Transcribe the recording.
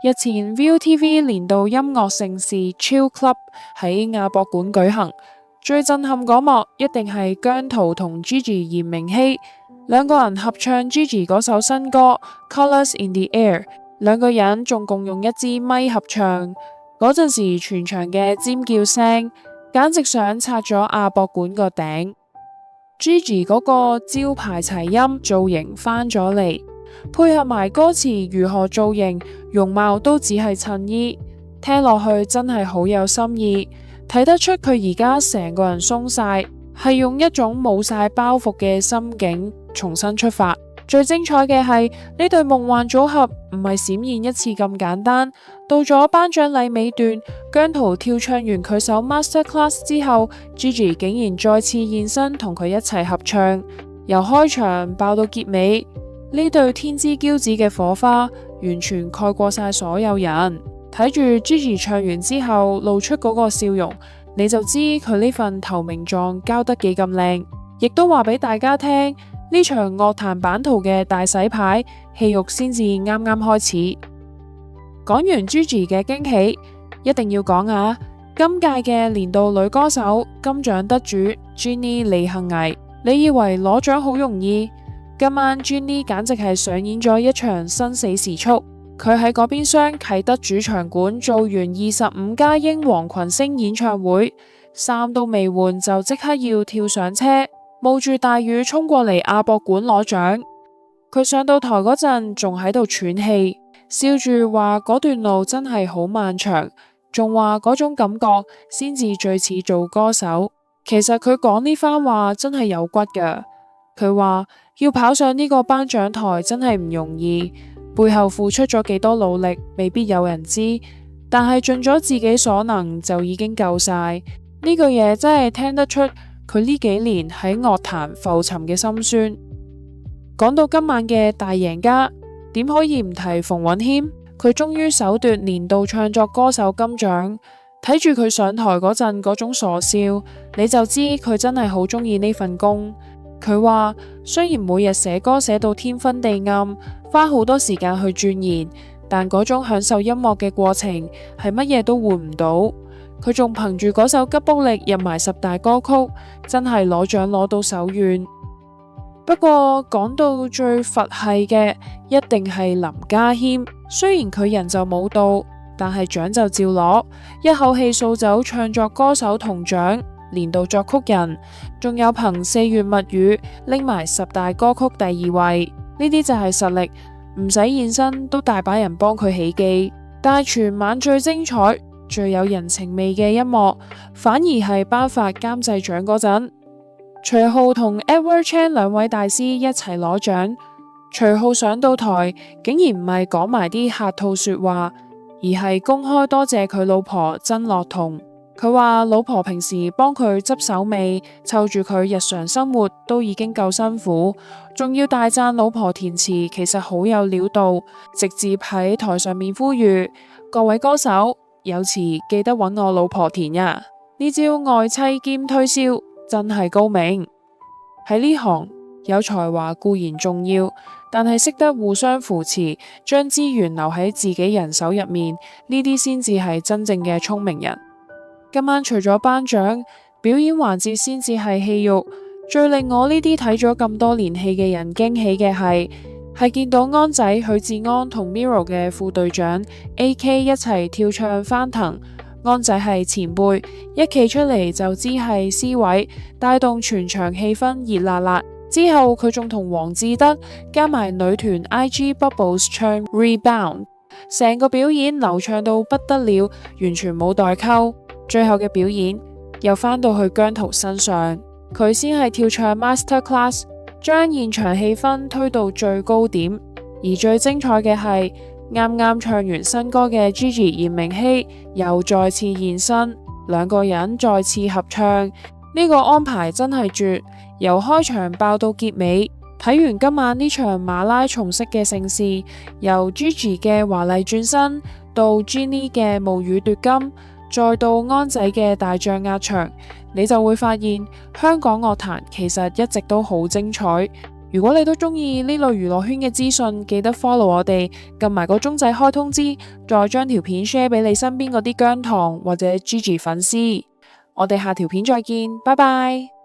日前 ViuTV 年度音樂盛事 Chill Club 喺亞博館舉行，最震撼嗰幕一定係姜濤同 Gigi 炎明熹兩個人合唱 Gigi 嗰首新歌 Colors in the Air， 兩個人仲共用一支咪合唱，嗰陣時全場嘅尖叫聲簡直想拆咗亞博館個頂。Gigi 嗰個招牌齊音造型返咗嚟，配合埋歌詞如何造型，容貌都只係襯衣，聽落去真係好有心意，睇得出佢而家成個人鬆晒，係用一種冇晒包袱嘅心境重新出發。最精彩嘅係呢對夢幻組合唔係閃現一次咁簡單，到咗頒獎禮尾段，姜濤跳唱完佢首 Masterclass 之後， Gigi 竟然再次現身同佢一齊合唱，由開場爆到結尾，呢對天之驕子嘅火花完全蓋過晒所有人。睇住 Gigi 唱完之後露出嗰個笑容，你就知佢呢份投名狀交得幾咁靚，亦都話俾大家聽，呢場樂壇版圖嘅大洗牌戲肉先至啱啱開始。講完 Gigi 嘅驚喜，一定要講下今屆嘅年度女歌手金獎得主 Jennie 李幸倪。你以為攞獎好容易？今晚 Jennie 簡直係上演咗一場生死時速。佢喺嗰邊廂啟德主場館做完25家英皇群星演唱會，衫都未換就即刻要跳上車，冒住大雨衝過嚟亞博館攞獎。佢上到台嗰陣仲喺度喘氣，笑住話嗰段路真係好漫長，仲話嗰種感覺先至最似做歌手。其實佢講呢番話真係有骨㗎。佢話要跑上呢個頒獎台真係唔容易，背後付出咗幾多努力未必有人知，但係盡咗自己所能就已經夠晒。呢句嘢真係聽得出佢呢幾年喺樂壇浮沉嘅心酸。講到今晚嘅大贏家，點可以唔提馮允謙？佢終於首奪年度唱作歌手金獎，睇住佢上台嗰陣嗰種傻笑，你就知佢真係好中意呢份工。佢話雖然每日寫歌寫到天昏地暗，花好多時間去鑽研，但嗰種享受音樂嘅過程係乜嘢都換唔到。佢仲憑住嗰首《吉卜力》入埋10大歌曲，真係攞獎攞到手軟。不過講到最佛系嘅，一定係林家謙。雖然佢人就冇到，但係獎就照攞，一口氣掃走唱作歌手銅獎、年度作曲人，仲有憑《四月物語》拎埋10大歌曲第2位。呢啲就係實力，唔使現身都大把人幫佢起機。但係全晚最精彩、最有人情味嘅一幕，反而係頒發監製獎嗰陣，徐浩同 Edward Chan 兩位大師一齊攞獎。徐浩上到台，竟然唔係講埋啲客套說話，而係公開多謝佢老婆曾樂彤。佢話老婆平時幫佢執手尾，湊住佢日常生活都已經夠辛苦，仲要大讚老婆填詞其實好有料到，直接喺台上面呼籲各位歌手有詞記得揾我老婆填呀。呢招愛妻兼推銷真係高明。喺呢行有才華固然重要，但係識得互相扶持，將資源留喺自己人手入面，呢啲先至係真正嘅聰明人。今晚除咗頒獎，表演環節先至係戲肉。最令我呢啲睇咗咁多年戲嘅人驚喜嘅係見到安仔許志安同 Mirror 嘅副隊長 AK 一齊跳唱翻騰。安仔係前輩，一企出嚟就知係 C 位，帶動全場氣氛熱辣辣。之後佢仲同黃志德加埋女團 IG Bubbles 唱 Rebound， 成個表演流暢到不得了，完全冇代溝。最後嘅表演又返到去姜濤身上，佢先係跳唱 Masterclass， 將現場氣氛推到最高點。而最精彩嘅係啱啱唱完新歌嘅 Gigi 炎明熹又再次現身，兩個人再次合唱，呢個安排真係絕，由開場爆到結尾。睇完今晚呢場馬拉松式嘅盛事，由 Gigi 嘅華麗轉身到 Jennie 嘅無語奪金，再到安仔嘅大將壓場，你就會發現香港樂壇其實一直都好精彩。如果你都中意呢類娛樂圈嘅資訊，記得 follow 我哋，撳埋個鐘仔開通知，再將條片 share 俾你身邊嗰啲姜糖或者 Gigi 粉絲。我哋下條片再見，拜拜。